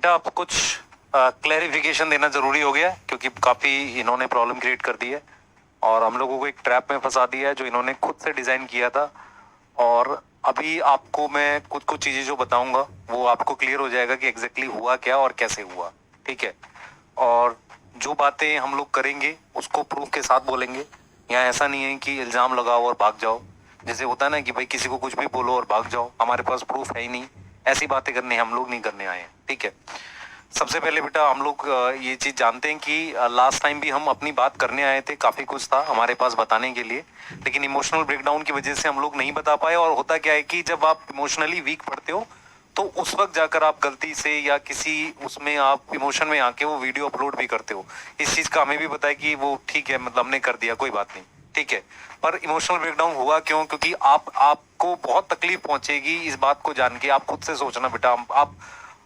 बेटा अब कुछ क्लैरिफिकेशन देना जरूरी हो गया है, क्योंकि काफी इन्होंने प्रॉब्लम क्रिएट कर दी है और हम लोगों को एक ट्रैप में फंसा दिया है जो इन्होंने खुद से डिजाइन किया था। और अभी आपको मैं कुछ कुछ चीजें जो बताऊंगा वो आपको क्लियर हो जाएगा कि एग्जैक्टली हुआ क्या और कैसे हुआ। ठीक है, और जो बातें हम लोग करेंगे उसको प्रूफ के साथ बोलेंगे। यहाँ ऐसा नहीं है कि इल्जाम लगाओ और भाग जाओ, जैसे होता है ना कि भाई किसी को कुछ भी बोलो और भाग जाओ, हमारे पास प्रूफ है ही नहीं। ऐसी बातें करने हम लोग नहीं करने आए हैं। ठीक है, सबसे पहले बेटा हम लोग ये चीज जानते हैं कि लास्ट टाइम भी हम अपनी बात करने आए थे, काफी कुछ था हमारे पास बताने के लिए, लेकिन इमोशनल ब्रेकडाउन की वजह से हम लोग नहीं बता पाए। और होता क्या है कि जब आप इमोशनली वीक पड़ते हो तो उस वक्त जाकर आप गलती से या किसी उसमें आप इमोशन में आके वो वीडियो अपलोड भी करते हो। इस चीज का हमें भी पता है कि वो ठीक है, मतलब हमने कर दिया, कोई बात नहीं। ठीक है, पर इमोशनल ब्रेकडाउन हुआ क्यों? क्योंकि आपको बहुत तकलीफ पहुंचेगी इस बात को जान के। आप खुद से सोचना बेटा, आप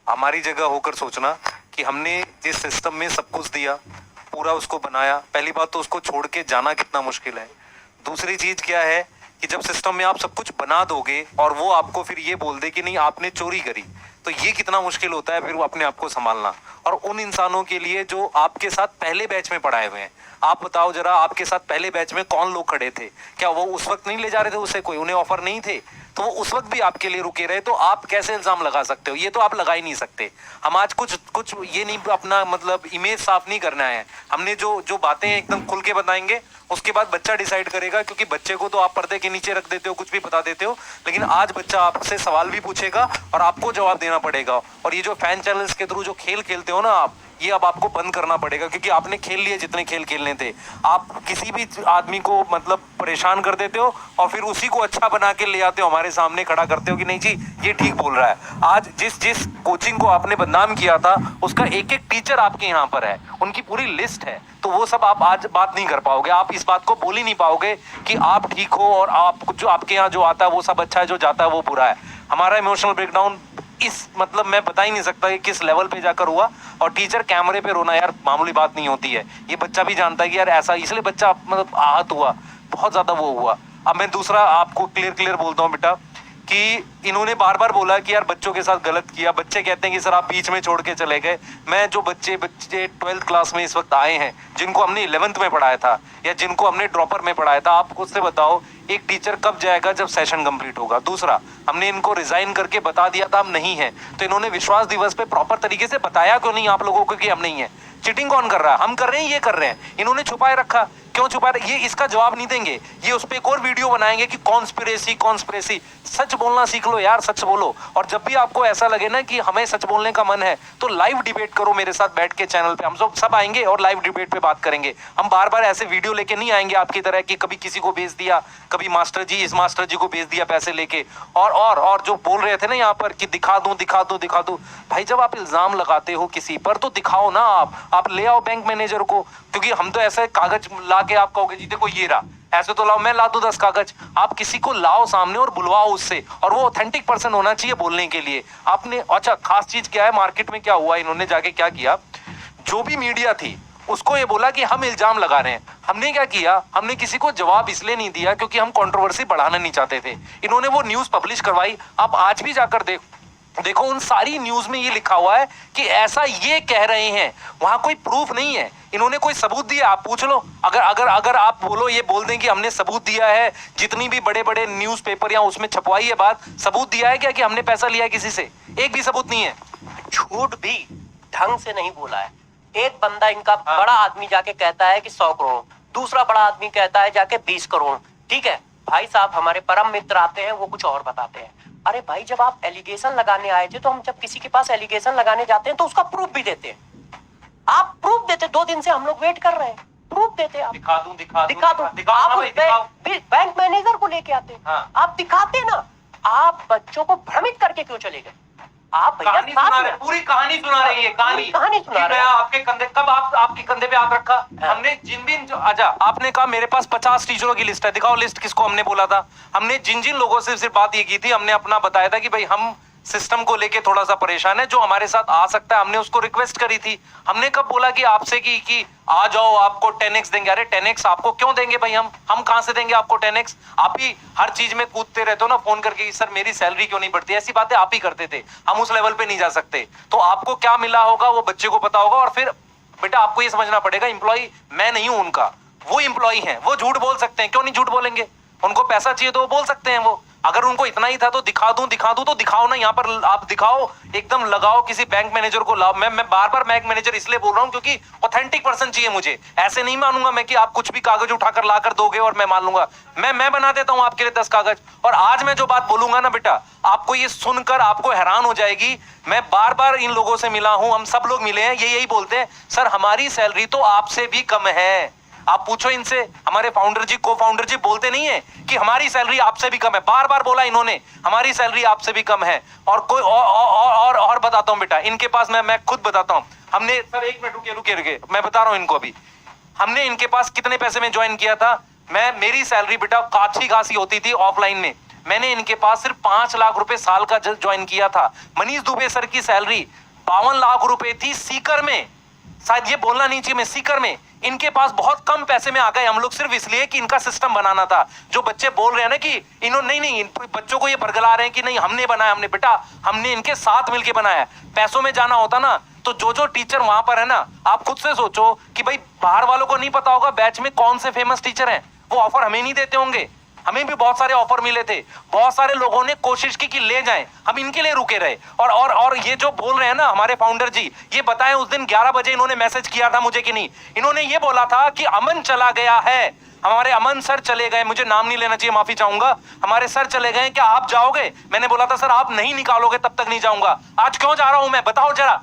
हमारी जगह होकर सोचना कि हमने जिस सिस्टम में सब कुछ दिया, पूरा उसको बनाया, पहली बात तो उसको छोड़ के जाना कितना मुश्किल है। दूसरी चीज क्या है कि जब सिस्टम में आप सब कुछ बना दोगे और वो आपको फिर ये बोल दे कि नहीं आपने चोरी करी, तो ये कितना मुश्किल होता है फिर वो अपने आप को संभालना। और उन इंसानों के लिए जो आपके साथ पहले बैच में पढ़ाए हुए हैं, आप बताओ जरा, आपके साथ पहले बैच में कौन लोग खड़े थे? क्या वो उस वक्त नहीं ले जा रहे थे उसे, कोई उन्हें ऑफर नहीं थे? तो वो उस वक्त भी आपके लिए रुके रहे, तो आप कैसे इल्जाम लगा सकते हो? ये तो आप लगा ही नहीं सकते। हम आज कुछ ये नहीं, अपना मतलब इमेज साफ नहीं करना है। हमने जो बातें एकदम खुल के बताएंगे, उसके बाद बच्चा डिसाइड करेगा, क्योंकि बच्चे को तो आप पर्दे के नीचे रख देते हो, कुछ भी बता देते हो, लेकिन आज बच्चा आपसे सवाल भी पूछेगा और आपको जवाब देना पड़ेगा। और ये जो फैन चैनल्स के थ्रू जो खेल खेलते हो ना आप, ये अब आपको बंद करना पड़ेगा, क्योंकि आपने खेल लिए जितने खेल खेलने थे। आप किसी भी आदमी को मतलब परेशान कर देते हो और फिर उसी को अच्छा बना के ले आते हो, हमारे सामने खड़ा करते हो कि नहीं जी ये ठीक बोल रहा है। आज जिस कोचिंग को आपने बदनाम किया था, उसका एक एक टीचर आपके यहाँ पर है, उनकी पूरी लिस्ट है, तो वो सब आप आज बात नहीं कर पाओगे। आप इस बात को बोल ही नहीं पाओगे कि आप ठीक हो और आप जो आपके यहाँ जो आता है वो सब अच्छा है, जो जाता है वो बुरा है। हमारा इमोशनल ब्रेकडाउन इस मतलब मैं बता ही नहीं सकता कि किस लेवल पे जाकर हुआ। और टीचर कैमरे पे रोना यार मामूली बात नहीं होती है, ये बच्चा भी जानता है कि यार ऐसा, इसलिए बच्चा मतलब आहत हुआ, बहुत ज्यादा वो हुआ। अब मैं दूसरा आपको क्लियर बोलता हूँ बेटा, कि इन्होंने बार बार बोला कि यार बच्चों के साथ गलत किया। बच्चे कहते हैं कि सर आप बीच में छोड़ के चले गए। मैं जो बच्चे 12th क्लास में इस वक्त आए हैं, जिनको हमने 11th में पढ़ाया था या जिनको हमने ड्रॉपर में पढ़ाया था, आप खुद से बताओ एक टीचर कब जाएगा जब सेशन कंप्लीट होगा। दूसरा, हमने इनको रिजाइन करके बता दिया था हम नहीं है, तो इन्होंने विश्वास दिवस पे प्रॉपर तरीके से बताया क्यों नहीं आप लोगों को कि हम नहीं है? चीटिंग कौन कर रहा है? हम कर रहे हैं, ये कर रहे हैं। इन्होंने छुपाए रखा, क्यों छुपा रहे? ये इसका जवाब नहीं देंगे। ये उस पे एक और वीडियो बनाएंगे कि कॉन्स्पिरेसी। सच बोलना सीख लो यार, सच बोलो। और जब भी आपको ऐसा लगे ना कि हमें सच बोलने का मन है, तो लाइव डिबेट करो मेरे साथ बैठ के चैनल पे। हम सब आएंगे और लाइव डिबेट पे बात करेंगे। हम बार बार ऐसे वीडियो लेके नहीं आएंगे आपकी तरह कि कभी किसी को भेज दिया, कभी मास्टर जी इस मास्टर जी को भेज दिया पैसे लेके, और जो बोल रहे थे ना यहाँ पर कि दिखा दूं। भाई जब आप इल्जाम लगाते हो किसी पर तो दिखाओ ना, आप ले आओ बैंक मैनेजर को। क्योंकि हम तो ऐसे कागज ला के आप कहोगे जी देखो ये रहा, ऐसे तो लाओ, मैं ला दूं 10 कागज। आप किसी को लाओ सामने और बुलवाओ उससे, और वो ऑथेंटिक पर्सन होना चाहिए बोलने के लिए। आपने अच्छा खास चीज क्या है, मार्केट में क्या हुआ, इन्होंने जाके क्या किया, जो भी मीडिया थी उसको ये बोला कि हम इल्जाम लगा रहे हैं। हमने क्या किया, हमने किसी को जवाब इसलिए नहीं दिया क्योंकि हम कंट्रोवर्सी बढ़ाना नहीं चाहते थे। इन्होंने वो न्यूज पब्लिश करवाई। आप आज भी जाकर देखो उन सारी न्यूज में ये लिखा हुआ है कि ऐसा ये कह रहे हैं, वहां कोई प्रूफ नहीं है। इन्होंने कोई सबूत दिया? आप पूछ लो। अगर आप बोलो, ये बोल दें कि हमने सबूत दिया है, जितनी भी बड़े न्यूज़पेपर या उसमें छपवाई है बात, सबूत दिया है क्या कि हमने पैसा लिया है किसी से? एक भी सबूत नहीं है। झूठ भी ढंग से नहीं बोला है। एक बंदा इनका बड़ा आदमी जाके कहता है कि 100 करोड़, दूसरा बड़ा आदमी कहता है जाके 20 करोड़। ठीक है भाई साहब, हमारे परम मित्र आते हैं, वो कुछ और बताते हैं। अरे भाई जब आप एलिगेशन लगाने आए थे, तो हम जब किसी के पास एलिगेशन लगाने जाते हैं तो उसका प्रूफ भी देते हैं। आप प्रूफ देते, 2 दिन से हम लोग वेट कर रहे हैं, प्रूफ देते आप। दिखा दूं। आप बैंक मैनेजर को लेके आते हैं। हाँ। आप दिखाते ना। आप बच्चों को भ्रमित करके क्यों चले गए? आप पूरी कहानी सुना रही है। कहानी सुना रहे हैं। आपके कंधे कब आपके कंधे पे हाथ रखा? हाँ। हमने जिन दिन अच्छा आपने कहा मेरे पास 50 टीचरों की लिस्ट है, दिखाओ लिस्ट। किसको हमने बोला था? हमने जिन लोगों से सिर्फ बात ये की थी, हमने अपना बताया था कि भाई हम सिस्टम को लेके थोड़ा सा परेशान है, जो हमारे साथ आ सकता है। हमने उसको रिक्वेस्ट करी थी, हमने कब बोला कि आपसे कि आ जाओ आपको 10x देंगे। अरे 10x आपको क्यों देंगे भाई, हम कहां से देंगे आपको 10x? आप ही हर चीज में कूदते रहते हो ना फोन करके कि सर मेरी सैलरी क्यों नहीं बढ़ती। ऐसी बातें आप ही करते थे, हम उस लेवल पे नहीं जा सकते। तो आपको क्या मिला होगा वो बच्चे को पता होगा। और फिर बेटा आपको ये समझना पड़ेगा, इंप्लॉय मैं नहीं हूं उनका, वो इंप्लॉय हैं, वो झूठ बोल सकते हैं, क्यों नहीं झूठ बोलेंगे? उनको पैसा चाहिए तो वो बोल सकते हैं। वो अगर उनको इतना ही था तो दिखा दूं तो दिखाओ ना, यहाँ पर आप दिखाओ, एकदम लगाओ, किसी बैंक मैनेजर को लाओ। मैं बार बार बैंक मैनेजर इसलिए बोल रहा हूँ क्योंकि ऑथेंटिक पर्सन चाहिए मुझे। ऐसे नहीं मानूंगा मैं कि आप कुछ भी कागज उठाकर लाकर दोगे और मैं मान लूंगा। मैं बना देता हूँ आपके लिए 10 कागज। और आज मैं जो बात बोलूंगा ना बेटा, आपको ये सुनकर आपको हैरान हो जाएगी। मैं बार बार इन लोगों से मिला हूं, हम सब लोग मिले हैं, ये यही बोलते हैं सर हमारी सैलरी तो आपसे भी कम है। आप पूछो इनसे, हमारे फाउंडर जी, को फाउंडर जी बोलते नहीं है कि हमारी सैलरी आपसे भी कम है। बार बार बोला इन्होंने हमारी सैलरी आपसे भी कम है। और कोई और बताता हूं बेटा, इनके पास मैं खुद बताता हूं। हमने सर एक मिनट रुके, मैं बता रहा हूं इनको अभी। हमने इनके पास कितने पैसे में ज्वाइन किया था। मेरी सैलरी बेटा काछी घासी होती थी ऑफलाइन में। मैंने इनके पास सिर्फ 5 लाख रुपए साल का ज्वाइन किया था। मनीष दुबे सर की सैलरी 52 लाख रुपए थी सीकर में। शायद ये बोलना नहीं चाहिए, मैं सीकर में। इनके पास बहुत कम पैसे में आ गए हम लोग, सिर्फ इसलिए कि इनका सिस्टम बनाना था। जो बच्चे बोल रहे हैं ना कि इन्होंने नहीं, बच्चों को ये बरगला रहे हैं कि नहीं हमने बनाया, हमने बेटा हमने इनके साथ मिलके बनाया। पैसों में जाना होता ना तो जो टीचर वहां पर है ना, आप खुद से सोचो कि भाई बाहर वालों को नहीं पता होगा बैच में कौन से फेमस टीचर हैं, वो ऑफर हमें नहीं देते होंगे। हमें भी बहुत सारे ऑफर मिले थे, बहुत सारे लोगों ने कोशिश की कि ले जाएं, हम इनके लिए रुके रहे। और ये जो बोल रहे हैं ना हमारे फाउंडर जी, ये बताएं उस दिन 11 बजे इन्होंने मैसेज किया था मुझे कि नहीं। इन्होंने ये बोला था कि अमन चला गया है, हमारे अमन सर चले गए, मुझे नाम नहीं लेना चाहिए, माफी चाहूंगा, हमारे सर चले गए, क्या आप जाओगे? मैंने बोला था सर आप नहीं निकालोगे तब तक नहीं जाऊंगा। आज क्यों जा रहा हूं मैं, बताओ जरा,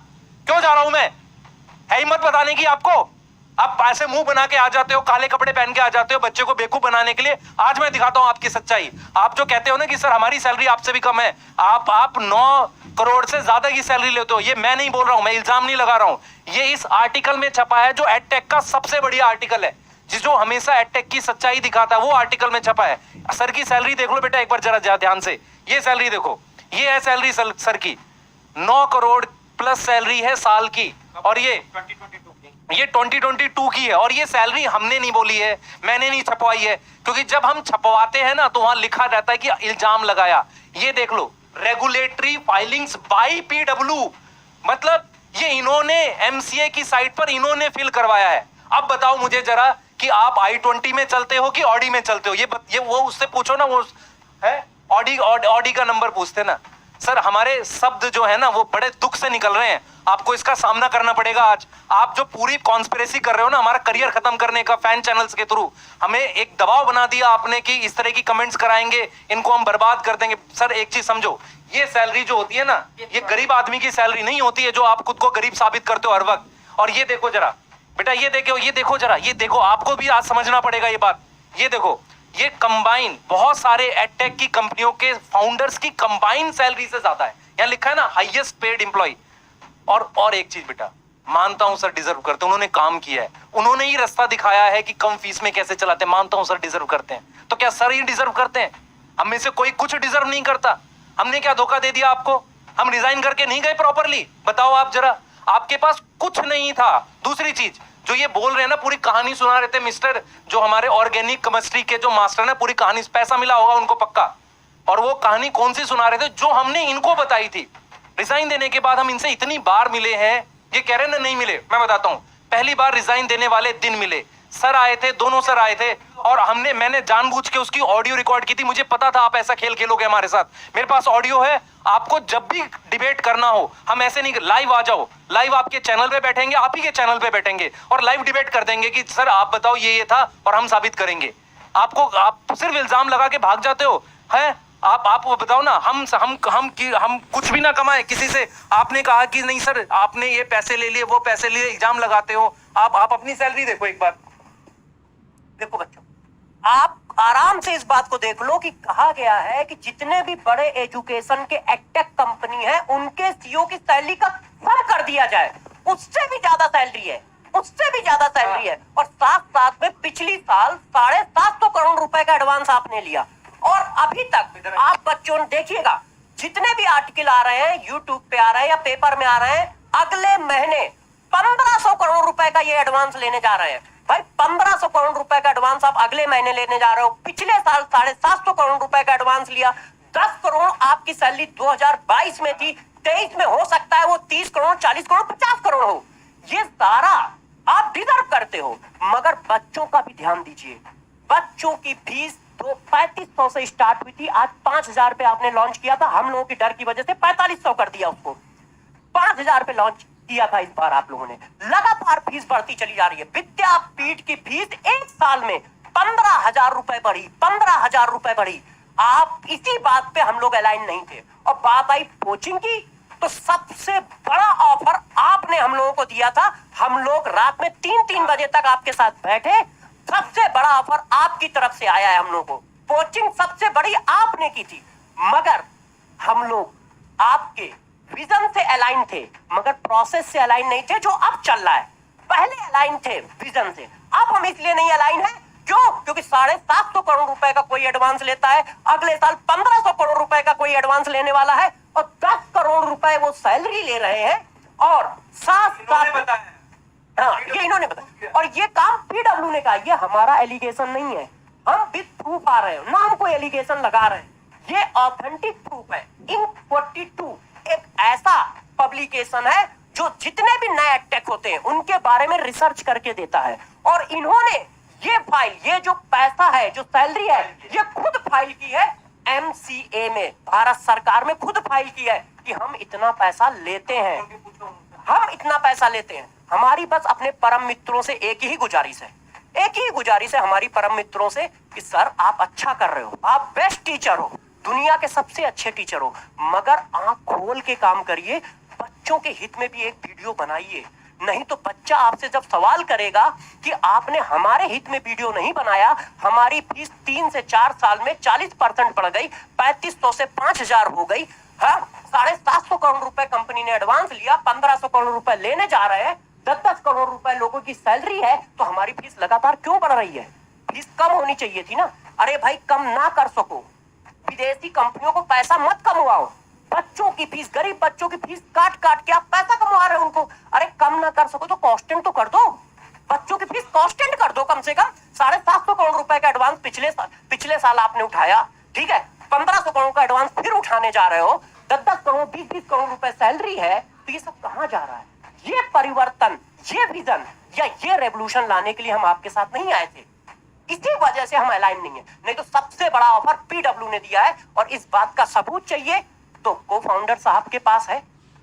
क्यों जा रहा हूं मैं? है हिम्मत बताने की आपको? आप ऐसे मुंह बना के आ जाते हो, काले कपड़े पहन के आ जाते हो बच्चे को बेवकूफ बनाने के लिए। आज मैं दिखाता हूं आपकी सच्चाई। आप जो कहते हो ना कि सर हमारी सैलरी आपसे भी कम है, आप 9 करोड़ से ज्यादा की सैलरी लेते हो। ये मैं नहीं बोल रहा हूं, मैं इल्जाम नहीं लगा रहा हूं, ये इस आर्टिकल में छपा है जो एडटेक का सबसे बढ़िया आर्टिकल है, जो हमेशा एडटेक की सच्चाई दिखाता है, वो आर्टिकल में छपा है। सर की सैलरी देख लो बेटा एक बार जरा ध्यान से, ये सैलरी देखो, ये है सैलरी सर की, 9 करोड़ प्लस सैलरी है साल की। और ये 2022 की है। और ये सैलरी हमने नहीं बोली है, मैंने नहीं छपवाई है, क्योंकि जब हम छपवाते हैं ना तो वहां लिखा रहता है कि इल्जाम लगाया। ये देख लो, रेगुलेटरी फाइलिंग्स बाय पीडब्ल्यू, मतलब ये इन्होंने एमसीए की साइट पर इन्होंने फिल करवाया है। अब बताओ मुझे जरा कि आप i20 में चलते हो कि ऑडी में चलते हो? ये वो उससे पूछो ना, वो है ऑडी का नंबर पूछते ना। सर हमारे शब्द जो है ना वो बड़े दुख से निकल रहे हैं, आपको इसका सामना करना पड़ेगा आज। आप जो पूरी कॉन्स्पिरेसी कर रहे हो ना हमारा करियर खत्म करने का, फैन चैनल्स के थ्रू हमें एक दबाव बना दिया आपने कि इस तरह की कमेंट्स कराएंगे, इनको हम बर्बाद कर देंगे। सर एक चीज समझो, ये सैलरी जो होती है ना, ये गरीब आदमी की सैलरी नहीं होती है जो आप खुद को गरीब साबित करते हो हर वक्त। और ये देखो जरा बेटा, ये देखो जरा, ये देखो, आपको भी आज समझना पड़ेगा ये बात। ये देखो, ये कंबाइन बहुत सारे एडटेक की कंपनियों के फाउंडर्स की कंबाइन सैलरी से ज्यादा है। यहाँ लिखा है ना हाईएस्ट पेड एम्प्लॉय। और एक चीज बेटा, मानता हूं सर डिजर्व करते हैं, उन्होंने काम किया है, उन्होंने ही रास्ता दिखाया है कि कम फीस में कैसे चलाते हैं। मानता हूं सर डिजर्व करते हैं, तो क्या सर ही डिजर्व करते हैं? हम में से कोई कुछ डिजर्व नहीं करता। हमने क्या धोखा दे दिया आपको? हम रिजाइन करके नहीं गए प्रॉपरली? बताओ आप जरा, आपके पास कुछ नहीं था। दूसरी चीज जो ये बोल रहे हैं ना, पूरी कहानी सुना रहे थे मिस्टर, जो हमारे ऑर्गेनिक केमिस्ट्री के जो मास्टर है, पूरी कहानी, पैसा मिला होगा उनको पक्का। और वो कहानी कौन सी सुना रहे थे? जो हमने इनको बताई थी। रिजाइन देने के बाद हम इनसे इतनी बार मिले हैं, ये कह रहे हैं ना नहीं मिले। मैं बताता हूं, पहली बार रिजाइन देने वाले दिन मिले, सर आए थे, दोनों सर आए थे, और मैंने जानबूझ के उसकी ऑडियो रिकॉर्ड की थी। मुझे पता था आप ऐसा खेल खेलोगे हमारे साथ। मेरे पास ऑडियो है, आपको जब भी डिबेट करना हो, हम ऐसे नहीं, लाइव आ जाओ, लाइव आपके चैनल पे बैठेंगे, आप ही के चैनल पे बैठेंगे और लाइव डिबेट कर देंगे कि सर आप बताओ ये था, और हम साबित करेंगे। आप सिर्फ इल्जाम लगा के भाग जाते हो। है आप वो बताओ ना, हम कुछ भी ना कमाए किसी से। आपने कहा कि नहीं सर आपने ये पैसे ले लिए, वो पैसे लिए, इल्जाम लगाते हो। आप अपनी सैलरी देखो एक बार। देखो बच्चों, आप आराम से इस बात को देख लो कि कहा गया है कि जितने भी बड़े एजुकेशन के एडटेक कंपनी है, उनके सीईओ की सैलरी का कम कर दिया जाए। उससे भी ज्यादा सैलरी है, उससे भी ज्यादा सैलरी है। और साथ में पिछली साल 750 करोड़ रुपए का एडवांस आपने लिया। और अभी तक आप बच्चों देखिएगा, जितने भी आर्टिकल आ रहे हैं, यूट्यूब पे आ रहे हैं या पेपर में आ रहे हैं, अगले महीने 1500 करोड़ रुपए का ये एडवांस लेने जा रहे हैं। भाई 1500 करोड़ रुपए का एडवांस आप अगले महीने लेने जा रहे हो। पिछले साल 750 करोड़ रुपए का एडवांस लिया। 10 करोड़ आपकी सैलरी 2022 में थी, 23 में हो सकता है वो 30 करोड़, 40 करोड़, 50 करोड़ हो। ये सारा आप डिजर्व करते हो, मगर बच्चों का भी ध्यान दीजिए। बच्चों की फीस तो 3500 से स्टार्ट हुई थी, आज 5000 पे आपने लॉन्च किया था। हम लोगों की डर की वजह से 4500 कर दिया उसको, 5000 पे लॉन्च किया था। इस बार आप लोगों ने लगातार फीस बढ़ती चली जा रही है। विद्यापीठ की फीस एक साल में 15,000 रुपए बढ़ी, 15,000 रुपए बढ़ी। आप इसी बात पे हम लोग अलाइन नहीं थे। और बात आई कोचिंग की, तो सबसे बड़ा ऑफर आपने हम लोगों को दिया था। हम लोग रात में 3-3 बजे तक आपके साथ बैठे। सबसे बड़ा ऑफर आपकी तरफ से आया है हम लोगों को। कोचिंग सबसे बड़ी आपने की थी, मगर हम लोग आपके विजन से अलाइन थे, मगर प्रोसेस से अलाइन नहीं थे, जो अब चल रहा है। पहले अलाइन थे विजन से, अब हम इसलिए नहीं अलाइन है। क्यों? क्योंकि 750 करोड़ रुपए का कोई एडवांस लेता है, अगले साल 1500 करोड़ रुपए का कोई एडवांस लेने वाला है, और 10 करोड़ रुपए वो सैलरी ले रहे हैं। और साथ हाँ, ये इन्होंने बताया। और ये काम पीडब्ल्यू ने कहा, ये हमारा एलिगेशन नहीं है। हम विद प्रूफ आ रहे हैं, ना हम कोई एलिगेशन लगा रहे हैं। ये ऑथेंटिक प्रूफ है। इंक 42 एक ऐसा पब्लिकेशन है जो जितने भी नए अटैक होते हैं उनके बारे में रिसर्च करके देता है। और इन्होंने ये फाइल, ये जो पैसा है, जो सैलरी है, ये खुद फाइल की है MCA में, भारत सरकार में खुद फाइल की है कि हम इतना पैसा लेते हैं, हम इतना पैसा लेते हैं। हमारी बस अपने परम मित्रों से एक ही गुजारिश है, एक ही गुजारिश है हमारी परम मित्रों से कि सर आप अच्छा कर रहे हो, आप बेस्ट टीचर हो, दुनिया के सबसे अच्छे टीचर हो, मगर आंख खोल के काम करिए। बच्चों के हित में भी एक वीडियो बनाइए। नहीं तो बच्चा आपसे जब सवाल करेगा कि आपने हमारे हित में वीडियो नहीं बनाया, हमारी फीस 3 से 4 साल में 40% बढ़ गई, 3500 से 5000 हो गई, 750 करोड़ रुपए कंपनी ने एडवांस लिया, 1500 करोड़ रुपए लेने जा रहे हैं, 10-10 करोड़ रुपए लोगों की सैलरी है, तो हमारी फीस लगातार क्यों बढ़ रही है? फीस कम होनी चाहिए थी ना। अरे भाई कम ना कर सको, विदेशी कंपनियों को पैसा मत कमवाओ। बच्चों की फीस, गरीब बच्चों की फीस काट काट के आप पैसा कमवा रहे हो उनको। अरे कम ना कर सको तो कांस्टेंट तो कर दो, बच्चों की फीस कांस्टेंट कर दो। कम से कम 750 करोड़ रुपए का एडवांस पिछले साल आपने उठाया, ठीक है, 1500 करोड़ का एडवांस फिर उठाने जा रहे हो, 10-10 करोड़, 20-20 करोड़ रुपए सैलरी है, तो ये सब कहाँ जा रहा है? ये परिवर्तन, ये विजन या ये रेवोल्यूशन लाने के लिए हम आपके साथ नहीं आए थे। इसी वजह से हम अलाइन नहीं है, नहीं तो सबसे बड़ा ऑफर पीडब्ल्यू ने दिया है। और इस बात का सबूत चाहिए तो को फाउंडर साहब के पास है,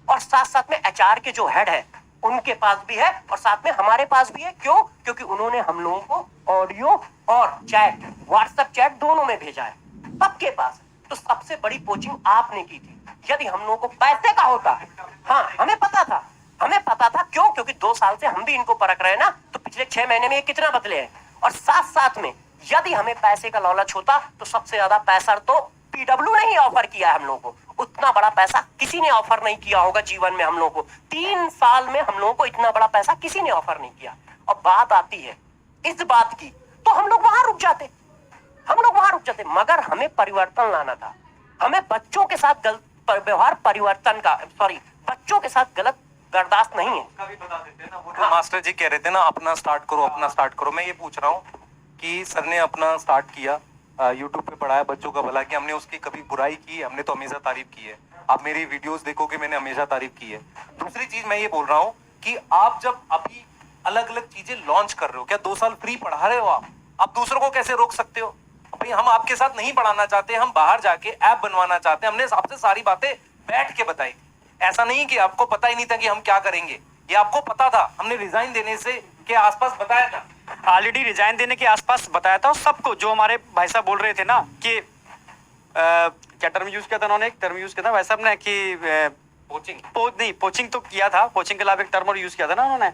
और साथ साथ में HR के जो हेड है उनके पास भी है, और साथ में हमारे पास भी है। क्यों? क्योंकि उन्होंने हम लोगों को ऑडियो और चैट, व्हाट्सएप चैट दोनों में भेजा है, सबके पास। तो सबसे बड़ी कोचिंग आपने की थी। यदि हम लोगों को पैसे का होता, हाँ हमें पता था, हमें पता था। क्यों? क्योंकि 2 साल से हम भी इनको परख रहे हैं ना, तो पिछले 6 महीने में ये कितना बदले हैं। और साथ साथ में यदि हमें पैसे का लालच होता तो सबसे ज्यादा पैसा तो पीडब्ल्यू ने ही ऑफर किया है हम लोगों को। उतना बड़ा पैसा किसी ने ऑफर नहीं किया होगा जीवन में हम लोगों को। 3 साल में हम लोगों को इतना बड़ा पैसा किसी ने ऑफर नहीं किया। और बात आती है इस बात की, तो हम लोग वहां रुक जाते, हम लोग वहां रुक जाते। मगर हमें परिवर्तन लाना था, हमें बच्चों के साथ व्यवहार परिवर्तन का, सॉरी, बच्चों के साथ गलत बर्दाश्त नहीं है। कभी बता देते ना, वो जो मास्टर जी कह रहे थे ना अपना स्टार्ट करो, अपना स्टार्ट करो। मैं ये पूछ रहा हूँ कि सर ने अपना स्टार्ट किया, यूट्यूब पे पढ़ाया बच्चों का भला किया, हमने उसकी कभी बुराई की? हमने तो हमेशा तारीफ की है। आप मेरी वीडियोस देखोगे, मैंने हमेशा तारीफ की है। दूसरी चीज मैं ये बोल रहा हूँ कि आप जब अभी अलग अलग चीजें लॉन्च कर रहे हो, क्या 2 साल फ्री पढ़ा रहे हो आप दूसरों को कैसे रोक सकते हो? भाई हम आपके साथ नहीं पढ़ाना चाहते, हम बाहर जाके ऐप बनवाना चाहते हैं। हमने आपसे सारी बातें बैठ के बताई। ऐसा नहीं कि आपको पता ही नहीं था कि हम क्या करेंगे, ये आपको पता था। हमने रिजाइन देने से के आसपास बताया था, ऑलरेडी रिजाइन देने के आसपास बताया था। और सबको, जो हमारे भाई साहब बोल रहे थे ना कि क्या टर्म यूज किया था उन्होंने, एक टर्म यूज किया था भाई साहब ने कि पोचिंग तो किया था, पोचिंग के अलावा एक टर्म और यूज किया था ना उन्होंने,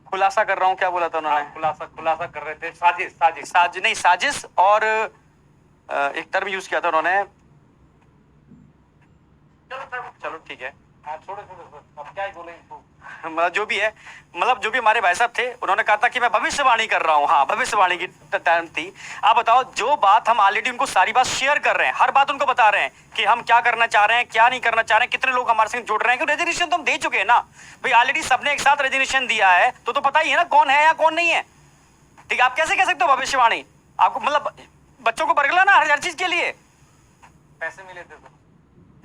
खुलासा कर रहा हूँ, क्या बोला था उन्होंने? खुलासा कर रहे थे, साजिश और एक टर्म यूज किया था उन्होंने, चलो ठीक है, छोड़ो छोड़ो, अब क्या ही बोले इनको। मतलब जो भी है, मतलब जो भी हमारे भाई साहब थे उन्होंने कहा था कि मैं भविष्यवाणी कर रहा हूँ। हाँ, भविष्यवाणी की टाइम थी। आप बताओ, जो बात हम ऑलरेडी उनको सारी बात शेयर कर रहे हैं, हर बात उनको बता रहे हैं कि हम क्या करना चाह रहे हैं, क्या नहीं करना चाह रहे हैं, कितने लोग हमारे संग जुड़ रहे हैं, क्योंकि रेजोल्यूशन तो हम दे चुके हैं ना भाई, ऑलरेडी सबने एक साथ रेजोल्यूशन दिया है, तो पता ही है ना कौन है या कौन नहीं है। ठीक है, आप कैसे कह सकते हो भविष्यवाणी? आपको मतलब बच्चों को बरगलाना हर चीज के लिए पैसे मिले थे तो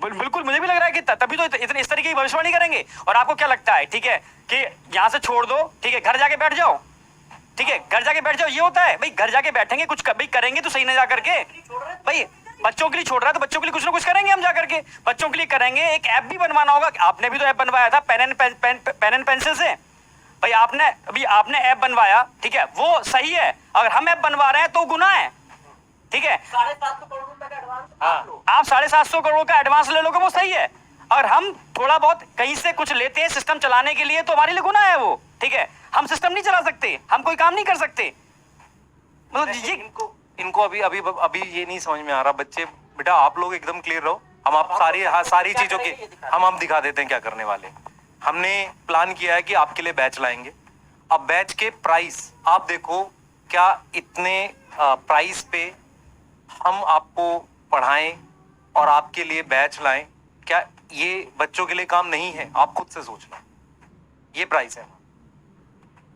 बिल्कुल मुझे भी लग रहा है कि तभी तो इतने इस तरीके की भविष्यवाणी करेंगे। और आपको क्या लगता है, ठीक है, कि यहां से छोड़ दो, ठीक है, घर जाके बैठ जाओ, ठीक है, घर जाके बैठ जाओ, ये होता है भाई? घर जाके बैठेंगे, कुछ भाई करेंगे तो सही ना जा करके भाई। बच्चों के लिए छोड़ रहा है तो बच्चों के लिए कुछ ना कुछ करेंगे हम जा करके, बच्चों के लिए करेंगे। एक ऐप भी बनवाना होगा, आपने भी तो ऐप बनवाया था पेन एंड पेंसिल से भाई, आपने ऐप बनवाया, ठीक है, वो सही है। अगर हम ऐप बनवा रहे हैं तो गुनाह है, ठीक है। 750 करोड़ रुपए का एडवांस आप 750 करोड़ का एडवांस ले लोगे, वो सही है। अगर हम थोड़ा बहुत कहीं से कुछ लेते हैं सिस्टम चलाने के लिए तो हमारे लिए गुनाह है वो, ठीक है। हम सिस्टम नहीं चला सकते, हम कोई काम नहीं कर सकते। मतलब ये इनको अभी अभी अभी ये नहीं समझ में आ रहा। बच्चे बेटा आप लोग एकदम क्लियर रहो, हम आप सारी चीजों की हम दिखा देते हैं क्या करने वाले। हमने प्लान किया है कि आपके लिए बैच लाएंगे। अब बैच के प्राइस आप देखो, क्या इतने प्राइस पे हम आपको पढ़ाएं और आपके लिए बैच लाएं, क्या ये बच्चों के लिए काम नहीं है? आप खुद से सोच लो, ये प्राइस है।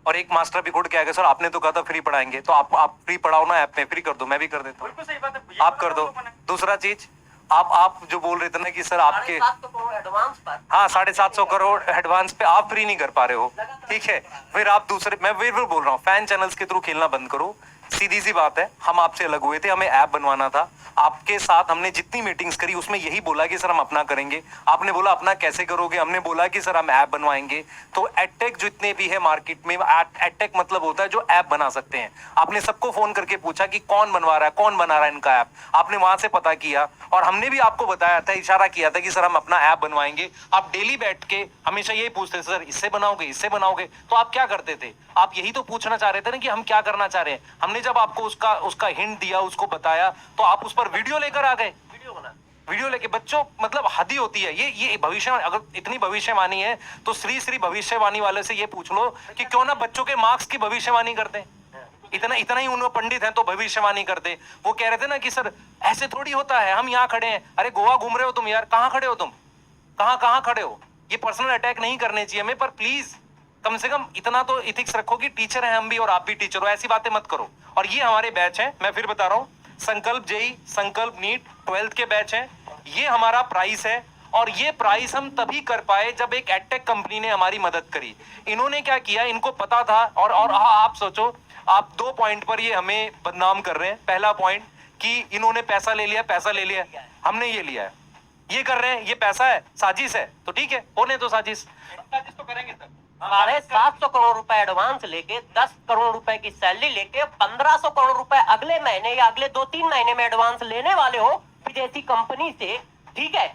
और एक मास्टर भी खुद क्या है, सर आपने तो कहा था फ्री पढ़ाएंगे, तो आप फ्री पढ़ाओ ना, ऐप में फ्री कर दो, मैं भी कर देता हूँ, सही बात है, आप कर दो। दूसरा चीज, आप जो बोल रहे थे ना कि सर आपके 750 करोड़ एडवांस पर, हाँ 750 करोड़ एडवांस पे आप फ्री नहीं कर पा रहे हो, ठीक है। फिर आप दूसरे, मैं फिर बोल रहा हूँ, फैन चैनल्स के थ्रू खेलना बंद करो। सीधी सी बात है, हम आपसे अलग हुए थे, हमें ऐप बनवाना था। आपके साथ हमने जितनी मीटिंग्स करी उसमें यही बोला कि सर हम अपना करेंगे। आपने बोला अपना कैसे करोगे, हमने बोला कि सर हम ऐप बनवाएंगे। तो एडटेक जितने भी है मार्केट में, एडटेक मतलब होता है जो ऐप बना सकते हैं। आपने सबको फोन करके पूछा कि कौन बनवा रहा है, कौन बना रहा है इनका ऐप, आपने वहां से पता किया और हमने भी आपको बताया था, इशारा किया था कि सर हम अपना ऐप बनवाएंगे। आप डेली बैठ के हमेशा यही पूछते सर इससे बनाओगे, इससे बनाओगे, तो आप क्या करते थे? आप यही तो पूछना चाह रहे थे ना कि हम क्या करना चाह रहे हैं। हमने जब आपको उसका हिंट दिया, उसको बताया, तो आप उस पर वीडियो लेकर आ गए। वीडियो लेके बच्चों, मतलब हद ही होती है ये भविष्य। अगर इतनी भविष्यवाणी है तो श्री भविष्यवाणी वाले से ये पूछ लो कि क्यों ना बच्चों के मार्क्स की भविष्यवाणी करते। इतना ही उन्होंने पंडित हैं तो भविष्यवाणी करते। वो कह रहे थे ना कि सर ऐसे थोड़ी होता है, हम यहाँ खड़े हैं, अरे गोवा घूम रहे हो तुम यार, कहाँ खड़े हो तुम, कहाँ खड़े हो? ये पर्सनल अटैक नहीं करने चाहिए हमें, पर प्लीज कम से कम इतना तो इथिक्स रखो कि टीचर हैं हम भी और आप भी टीचर हो, ऐसी बातें मत करो। और ये हमारे बैच हैं, मैं फिर बता रहा हूँ, संकल्प जेई, संकल्प नीट 12th के बैच हैं। ये हमारा प्राइस है और ये प्राइस हम तभी कर पाए जब एक एडटेक कंपनी ने हमारी मदद करी। इन्होंने क्या किया, इनको पता था। और आप सोचो, आप 2 पॉइंट पर ये हमें बदनाम कर रहे हैं। पहला पॉइंट कि इन्होंने पैसा ले लिया, हमने ये लिया है, ये कर रहे हैं, ये पैसा है, साजिश है, तो ठीक है, होने तो साजिश तो करेंगे सर। 750 करोड़ रुपए एडवांस लेके 10 करोड़ रुपए की सैलरी लेके 1500 करोड़ रुपए अगले महीने या अगले 2-3 महीने में एडवांस लेने वाले हो विदेशी कंपनी से, ठीक है,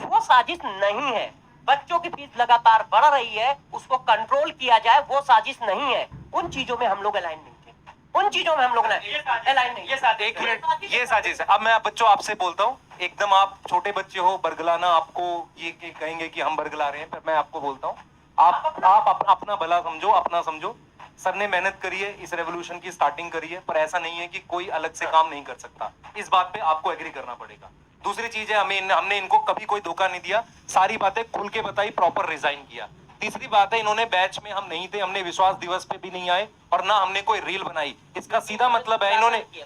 वो साजिश नहीं है। बच्चों की फीस लगातार बढ़ रही है, उसको कंट्रोल किया जाए, वो साजिश नहीं है। उन चीजों में हम लोग अलाइन नहीं थे, उन चीजों में हम लोग अलाइन नहीं। एक मिनट, ये साजिश है। अब मैं बच्चों आपसे बोलता हूँ, एकदम आप छोटे बच्चे हो, बरगलाना आपको ये कहेंगे कि हम बरगला रहे हैं, पर मैं आपको बोलता हूँ, आप अपना भला समझो, अपना समझो। सर ने मेहनत करी है, इस रेवोल्यूशन की स्टार्टिंग करी है, पर ऐसा नहीं है कि कोई अलग से काम नहीं कर सकता। इस बात पे आपको एग्री करना पड़ेगा। दूसरी चीज है, हमने इनको कभी कोई धोखा नहीं दिया, सारी बातें खुल के बताई, प्रॉपर रिजाइन किया। तीसरी बात है, इन्होंने बैच में हम नहीं थे, हमने विश्वास दिवस पे भी नहीं आए और ना हमने कोई रील बनाई। इसका सीधा मतलब है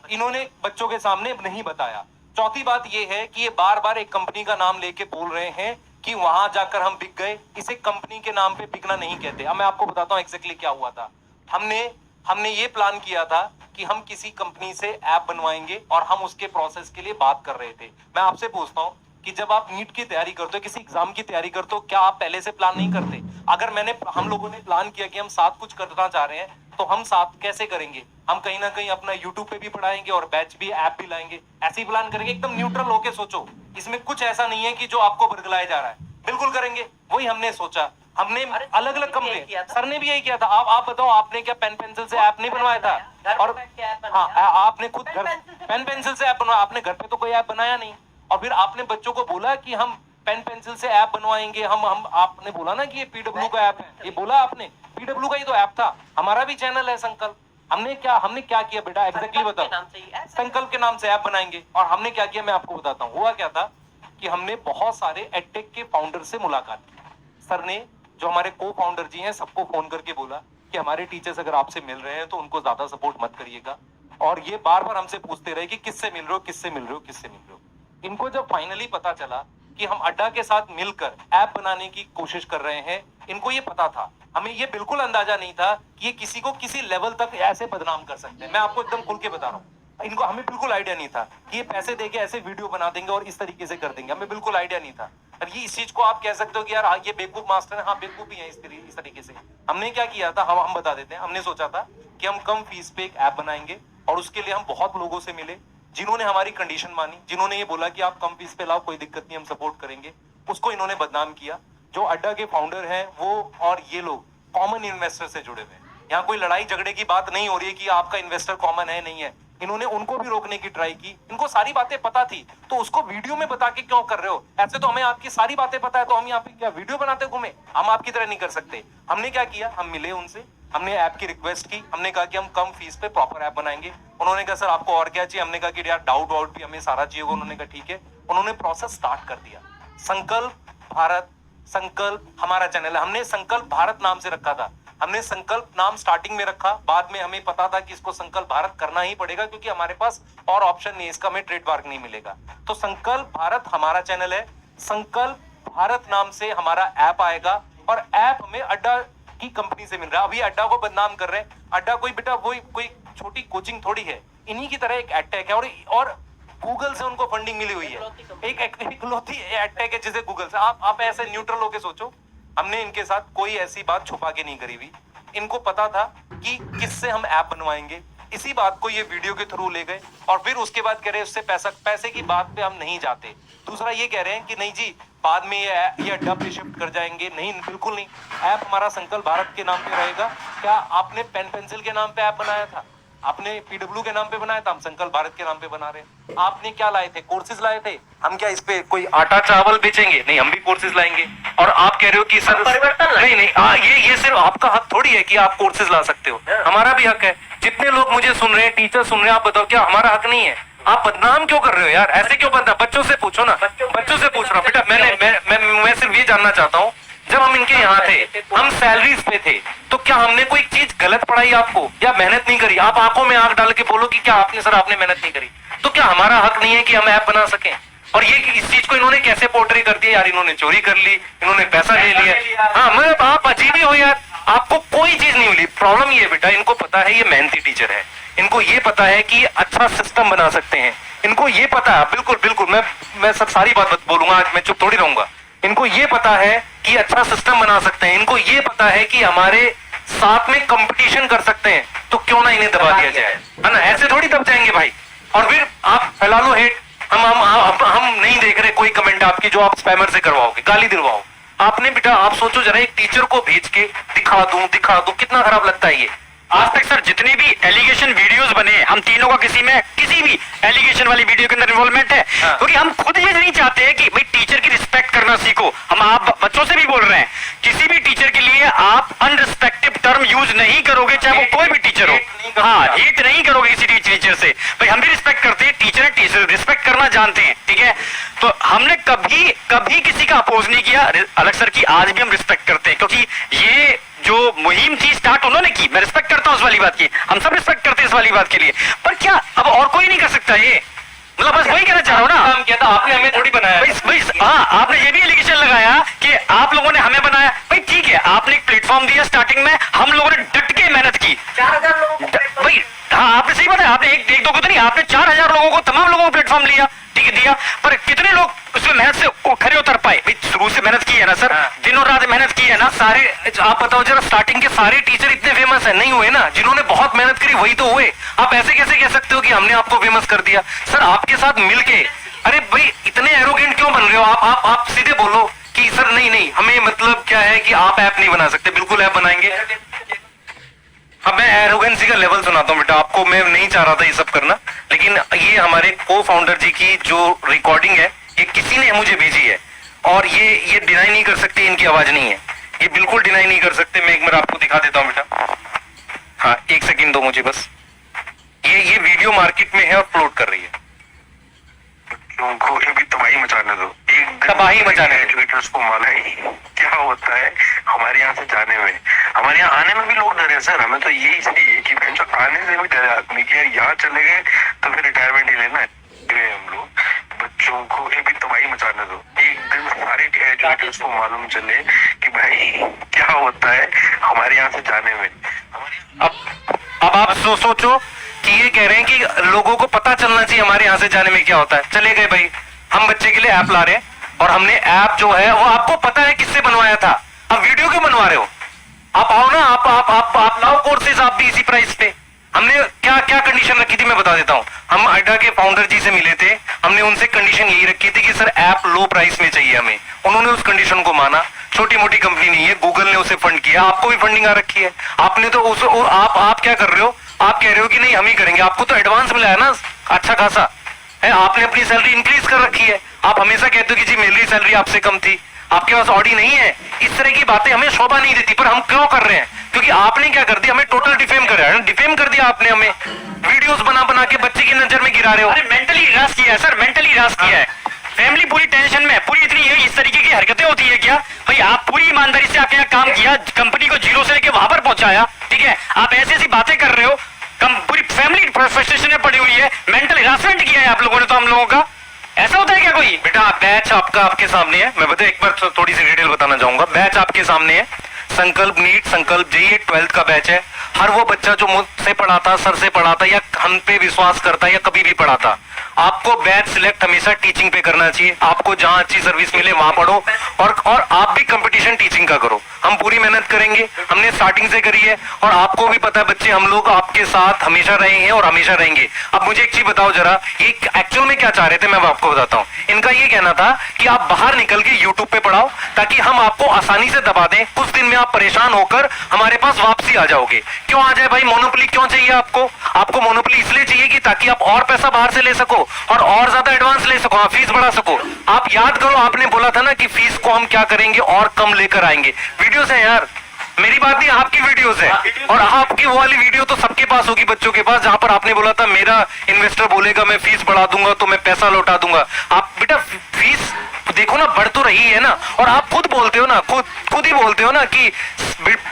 इन्होंने बच्चों के सामने नहीं बताया। चौथी बात ये है कि ये बार बार एक कंपनी का नाम लेके बोल रहे हैं कि वहां जाकर हम बिक गए। इसे कंपनी के नाम पे बिकना नहीं कहते। अब मैं आपको बताता हूँ एग्जैक्टली क्या हुआ था। हमने ये प्लान किया था कि हम किसी कंपनी से ऐप बनवाएंगे और हम उसके प्रोसेस के लिए बात कर रहे थे। मैं आपसे पूछता हूँ कि जब आप नीट की तैयारी करते हो, किसी एग्जाम की तैयारी करते हो, क्या आप पहले से प्लान नहीं करते? अगर हम लोगों ने प्लान किया कि हम साथ कुछ करना चाह रहे हैं, तो हम साथ कैसे करेंगे? हम कहीं ना कहीं अपना यूट्यूब पे भी पढ़ाएंगे और बैच भी, ऐप भी लाएंगे, ऐसे ही प्लान करेंगे। एकदम न्यूट्रल होके सोचो, इसमें कुछ ऐसा नहीं है कि जो आपको बरगलाया जा रहा है, बिल्कुल करेंगे। वही हमने सोचा। हमने अलग अलग कंपनी, सर ने भी यही किया था। आप बताओ, आपने क्या पेन पेंसिल से ऐप नहीं बनवाया था? और हाँ, आपने खुद घर पेन पेंसिल से ऐप बनवाया, आपने घर पे तो कोई ऐप बनाया नहीं। और फिर आपने बच्चों को बोला कि हम पेन पेंसिल से ऐप बनवाएंगे हम आपने बोला ना कि ये पीडब्ल्यू का ऐप है, ये बोला आपने, पीडब्ल्यू का ही तो ऐप था। हमारा भी चैनल है संकल्प, हमने क्या किया बेटा एग्जैक्टली बताओ। संकल्प के नाम से ऐप बनाएंगे। और हमने क्या किया मैं आपको बताता हूँ। हुआ क्या था कि हमने बहुत सारे एडटेक के फाउंडर से मुलाकात की। सर ने जो हमारे को फाउंडर जी हैं सबको फोन करके बोला कि हमारे टीचर्स अगर आपसे मिल रहे हैं तो उनको ज्यादा सपोर्ट मत करिएगा। और ये बार बार हमसे पूछते रहे कि किससे मिल रहे हो, किससे मिल रहे हो, किससे मिल रहे हो। इनको जब फाइनली पता चला कि हम अड्डा के साथ मिलकर ऐप बनाने की कोशिश कर रहे हैं, इनको ये पता था, हमें ये बिल्कुल अंदाजा नहीं था कि ये किसी को किसी लेवल तक ऐसे बदनाम कर सकते हैं। मैं आपको एकदम खुल के बता रहा हूँ, इनको हमें बिल्कुल आइडिया नहीं था कि ये पैसे देके ऐसे वीडियो बना देंगे और इस तरीके से कर देंगे, हमें बिल्कुल आइडिया नहीं था। और ये इस चीज को आप कह सकते हो कि यार ये बेवकूफ मास्टर है, हाँ बेवकूफ ही है इस तरीके से। हमने क्या किया था, हम बता देते हैं। हमने सोचा था कि हम कम फीस पे एक ऐप बनाएंगे और उसके लिए हम बहुत लोगों से मिले जिन्होंने हमारी कंडीशन मानी, जिन्होंने ये बोला कि आप कम फीस पे लाओ, कोई दिक्कत नहीं, हम सपोर्ट करेंगे। उसको इन्होंने बदनाम किया। जो अड्डा के फाउंडर हैं वो और ये लोग कॉमन इन्वेस्टर से जुड़े हुए हैं। यहाँ कोई लड़ाई झगड़े की बात नहीं हो रही है कि आपका इन्वेस्टर कॉमन है नहीं है। इन्होंने उनको भी रोकने की ट्राई की। इनको सारी बातें पता थी तो उसको वीडियो में बता के क्यों कर रहे हो? ऐसे तो हमें आपकी सारी बातें पता है, तो हम यहाँ पे क्या वीडियो बनाते घूमे? हम आपकी तरह नहीं कर सकते। हमने क्या किया, हम मिले उनसे, हमने ऐप की रिक्वेस्ट की, हमने कहा कि हम कम फीस पे प्रॉपर ऐप बनाएंगे। उन्होंने कहा सर आपको और क्या चाहिए? हमने कहा कि यार डाउट वाउट भी हमें सारा चाहिए होगा। उन्होंने कहा ठीक है। उन्होंने प्रोसेस स्टार्ट कर दिया। संकल्प भारत, संकल्प हमारा चैनल है, हमने संकल्प भारत नाम से रखा था। हमने संकल्प नाम स्टार्टिंग में रखा, बाद में हमें पता था कि इसको संकल्प भारत करना ही पड़ेगा क्योंकि हमारे पास और ऑप्शन नहीं है, इसका हमें ट्रेडमार्क नहीं मिलेगा। तो संकल्प भारत हमारा चैनल है, संकल्प भारत नाम से हमारा ऐप आएगा और ऐप हमें अड्डा की कंपनी से मिल रहा है। अभी अड्डा को बदनाम कर रहे हैं। अड्डा कोई बेटा वही कोई छोटी कोचिंग थोड़ी है, इन्हीं की तरह एक एडटेक है और गूगल से उनको फंडिंग मिली हुई है। एक इकलौती एडटेक है जिसे गूगल से। आप ऐसे न्यूट्रल होके सोचो, हमने इनके साथ कोई ऐसी बात छुपा के नहीं करी हुई। इनको पता था कि किससे हम ऐप बनवाएंगे, इसी बात को ये वीडियो के थ्रू ले गए और फिर उसके बाद कह रहे उससे पैसे की बात पे हम नहीं जाते। दूसरा ये कह रहे हैं कि नहीं जी बाद में ये अड्डा पे शिफ्ट कर जाएंगे। नहीं, बिल्कुल नहीं। ऐप हमारा संकल्प भारत के नाम पे रहेगा। क्या आपने पेन पेंसिल के नाम पे ऐप बनाया था? आपने पीडब्ल्यू के नाम पे बनाया था, हम संकल्प भारत के नाम पे बना रहे हैं। आपने क्या लाए थे? कोर्सेज लाए थे। हम क्या इस पे कोई आटा चावल बेचेंगे? नहीं, हम भी कोर्सेज लाएंगे। और आप कह रहे हो कि सर नहीं, ये सिर्फ आपका हक थोड़ी है कि आप कोर्सेज ला सकते हो, हमारा भी हक है। जितने लोग मुझे सुन रहे हैं, टीचर सुन रहे हैं, आप बताओ क्या हमारा हक नहीं है? आप बदनाम क्यों कर रहे हो यार? ऐसे क्यों बदनाम? बच्चों से पूछो ना, बच्चों से पूछ रहा हूँ बेटा। मैं सिर्फ ये जानना चाहता हूँ, जब हम इनके यहाँ थे, हम सैलरीज पे थे, तो क्या हमने कोई चीज गलत पढ़ाई आपको या मेहनत नहीं करी? आप आंखों में आंख डाल के बोलो कि क्या आपने मेहनत नहीं करी? तो क्या हमारा हक नहीं है कि हम ऐप बना सकें? और ये इस चीज को इन्होंने कैसे पोर्ट्रे कर दिया यार? इन्होंने चोरी कर ली, इन्होंने पैसा ले लिया। हाँ, मतलब आप अजीब ही हो यार, आपको कोई चीज नहीं मिली। प्रॉब्लम ये बेटा, इनको पता है ये मेहनती टीचर है, इनको ये पता है कि अच्छा सिस्टम बना सकते हैं, इनको ये पता है। बिल्कुल मैं सब सारी बात बोलूंगा आज, मैं चुप थोड़ी रहूंगा। इनको ये पता है कि अच्छा सिस्टम बना सकते हैं, इनको ये पता है कि हमारे साथ में कंपटीशन कर सकते हैं, तो क्यों ना इन्हें दबा दिया जाए, है ना? ऐसे थोड़ी दब जाएंगे भाई। और फिर आप फैला लो हेट। हम नहीं देख रहे कोई कमेंट आपकी जो आप स्पैमर से करवाओगे, गाली दिलवाओ। आपने बेटा आप सोचो जरा, एक टीचर को भेज के दिखा दूं, कितना खराब लगता है ये। आज तक सर जितने भी एलिगेशन वीडियोस बने, हम तीनों का किसी भी एलिगेशन वाली वीडियो के अंदर इन्वॉल्वमेंट है, क्योंकि हम खुद ये नहीं चाहते हैं कि भाई टीचर की रिस्पेक्ट करना सीखो। हम आप बच्चों से भी बोल रहे हैं, किसी भी टीचर के लिए आप अनरिस्पेक्टिव टर्म यूज नहीं करोगे, चाहे वो कोई भी टीचर हो। हाँ, हित नहीं करोगे किसी टीचर से। भाई हम भी रिस्पेक्ट करते हैं, टीचर रिस्पेक्ट करना जानते हैं, ठीक है? तो हमने कभी किसी का अपोज नहीं किया। अलग सर की आज भी हम रिस्पेक्ट करते हैं, क्योंकि ये जो मुहिम थी स्टार्ट उन्होंने की, मैं रिस्पेक्ट करता हूं उस वाली बात की, हम सब रिस्पेक्ट करते हैं इस वाली बात के लिए। पर क्या अब और कोई नहीं कर सकता ये? मतलब बस वही कहना चाह रहा हूं ना। हम कहता आपने हमें थोड़ी बनाया। हाँ, आपने ये भी एलिगेशन लगाया कि आप लोगों ने हमें बनाया। भाई ठीक है, आपने एक प्लेटफॉर्म दिया स्टार्टिंग में, हम लोगों ने डट के मेहनत की। 4000 लोगों को भाई हाँ, आपने सही बताया, आपने एक दो को तो नहीं, आपने 4000 लोगों को, तमाम लोगों को प्लेटफॉर्म लिया, ठीक है दिया। पर कितने लोग उसमें मेहनत से खरे उतर पाए? भाई शुरू से मेहनत की है ना सर, दिनों रात मेहनत की है ना। सारे आप बताओ जरा, स्टार्टिंग के सारे टीचर इतने फेमस है नहीं हुए ना? जिन्होंने बहुत मेहनत करी वही तो हुए। आप ऐसे कैसे कह सकते हो कि हमने आपको फेमस कर दिया? सर आपके साथ मिलके, अरे भाई इतने एरोगेंट क्यों बन रहे हो आप सीधे बोलो कि सर नहीं हमें मतलब क्या है कि आप ऐप नहीं बना सकते। बिल्कुल ऐप बनाएंगे। अब मैं एरोगेंसी का लेवल सुनाता हूँ बेटा आपको। मैं नहीं चाह रहा था ये सब करना, लेकिन ये हमारे को फाउंडर जी की जो रिकॉर्डिंग है, ये किसी ने मुझे भेजी है और ये डिनाई नहीं कर सकते इनकी आवाज नहीं है, ये बिल्कुल डिनाई नहीं कर सकते। मैं एक बार आपको दिखा देता हूँ बेटा, हाँ एक सेकंड दो मुझे बस। ये वीडियो मार्केट में है और फ्लोट कर रही है। उनको भी तबाही मचाने दो, एक तबाही मचाने दो। एजुकेटर्स को माना ही क्या होता है हमारे यहाँ से जाने में, हमारे यहाँ आने में भी लोग डरे हैं सर। हमें तो यही चाहिए कि जो आने से भी डरे आदमी के यहाँ चले गए तो फिर रिटायरमेंट ही लेना है हम लोग। बच्चों को भी तबाही मचाने दो, एक दिन सारे एजुकेटर्स को मालूम चले कि भाई क्या होता है हमारे यहाँ से जाने में। अब आप सोचो कि ये कह रहे हैं कि लोगों को पता चलना चाहिए हमारे यहाँ से जाने में क्या होता है। चले गए भाई, हम बच्चे के लिए ऐप ला रहे हैं और हमने ऐप जो है वो आपको पता है किससे बनवाया था, अब वीडियो क्यों बनवा रहे हो? आप आओ ना, आप लाओ कोर्सेज, आप भी इसी प्राइस पे। हमने क्या क्या कंडीशन रखी थी मैं बता देता हूँ। हम अड्डा के फाउंडर जी से मिले थे, हमने उनसे कंडीशन यही रखी थी कि सर ऐप लो प्राइस में चाहिए हमें। उन्होंने उस कंडीशन को माना। छोटी मोटी कंपनी नहीं है, गूगल ने उसे फंड किया, आपको भी फंडिंग आ रखी है। आपने तो उस आप क्या कर रहे हो? आप कह रहे हो कि नहीं हम ही करेंगे, आपको तो एडवांस मिला है ना अच्छा खासा है, आपने अपनी सैलरी इंक्रीज कर रखी है। आप हमेशा कहते हो कि जी मेरी सैलरी आपसे कम थी, आपके पास ऑडी नहीं है। इस तरह की बातें हमें शोभा नहीं देती, पर हम क्यों कर रहे हैं? क्योंकि आपने क्या कर दिया, हमें टोटल डिफेम कर रहा है, डिफेम कर दिया आपने हमें। वीडियोस बना बना के बच्चे की नजर में गिरा रहे हो। अरे मेंटली हरास किया है सर, मेंटली हरास किया है। फैमिली पूरी टेंशन में है, पूरी इतनी इस तरीके की हरकतें होती है क्या भाई? आप पूरी ईमानदारी से आपने काम किया, कंपनी को जीरो से लेके वहां पर पहुंचाया, ठीक है? आप ऐसी ऐसी बातें कर रहे हो, पूरी फैमिली फ्रस्ट्रेशन में पड़ी हुई है, मेंटल हरासमेंट किया है आप लोगों ने तो हम लोगों का। ऐसा होता है क्या कोई? बेटा बैच आपका आपके सामने है, मैं बता एक बार थोड़ी सी डिटेल बताना चाहूंगा। बैच आपके सामने है, संकल्प नीट, संकल्प जेईई 12th का बैच है। हर वो बच्चा जो मुझसे पढ़ाता, सर से पढ़ाता या हम पे विश्वास करता या कभी भी पढ़ाता, आपको बैच सिलेक्ट हमेशा टीचिंग पे करना चाहिए। आपको जहां अच्छी सर्विस मिले वहां पढ़ो और आप भी कंपटीशन टीचिंग का करो। हम पूरी मेहनत करेंगे, हमने स्टार्टिंग से करी है और आपको भी पता है बच्चे हम लोग आपके साथ हमेशा रहे हैं और हमेशा रहेंगे। अब मुझे एक चीज बताओ जरा, ये एक्चुअल में क्या चाह रहे थे मैं आपको बताता हूँ। इनका ये कहना था कि आप बाहर निकल के यूट्यूब पे पढ़ाओ ताकि हम आपको आसानी से दबा दें, कुछ दिन में आप परेशान होकर हमारे पास वापसी आ जाओगे। क्यों आ जाए भाई? मोनोपोली क्यों चाहिए आपको? आपको मोनोपोली इसलिए चाहिए कि ताकि आप और पैसा बाहर से ले सको और ज्यादा एडवांस ले सको, फीस बढ़ा सको। आप याद करो, आपने बोला था ना कि फीस को हम क्या करेंगे और कम लेकर आएंगे। वीडियोस है यार, मेरी बात नहीं, आपकी वीडियोस है। और आपकी वो वाली वीडियो तो सबके पास होगी, बच्चों के पास, जहां पर आपने बोला था मेरा इन्वेस्टर बोलेगा मैं फीस बढ़ा दूंगा तो मैं पैसा लौटा दूंगा। आप बेटा फीस देखो ना, बढ़ तो रही है ना। और आप खुद बोलते हो ना, खुद ही बोलते हो ना कि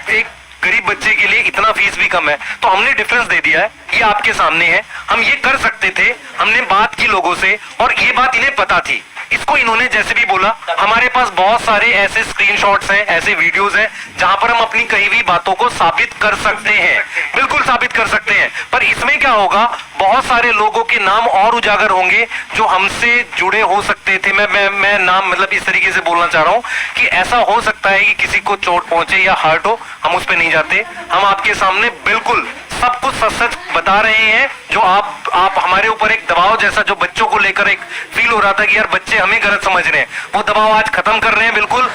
एक गरीब बच्चे के लिए इतना फीस भी कम है। तो हमने डिफरेंस दे दिया है, ये आपके सामने है। हम ये कर सकते थे, हमने बात की लोगों से और ये बात इन्हें पता थी। इसको इन्होंने जैसे भी बोला, हमारे पास बहुत सारे ऐसे स्क्रीनशॉट्स हैं, ऐसे वीडियोस हैं जहां पर हम अपनी कही हुई बातों को साबित कर सकते हैं, बिल्कुल साबित कर सकते हैं। पर इसमें क्या होगा, बहुत सारे लोगों के नाम और उजागर होंगे जो हमसे जुड़े हो सकते थे। मैं नाम मतलब इस तरीके से बोलना चाह रहा हूं कि ऐसा हो सकता है कि किसी को चोट पहुंचे या हर्ट हो, हम उस पर नहीं जाते। हम आपके सामने बिल्कुल सब कुछ सच सच बता रहे हैं। जो आप हमारे ऊपर एक दबाव जैसा जो बच्चों को लेकर एक फील हो रहा था कि यार बच्चे हमें गलत समझ रहे हैं, वो दबाव आज खत्म कर रहे हैं बिल्कुल।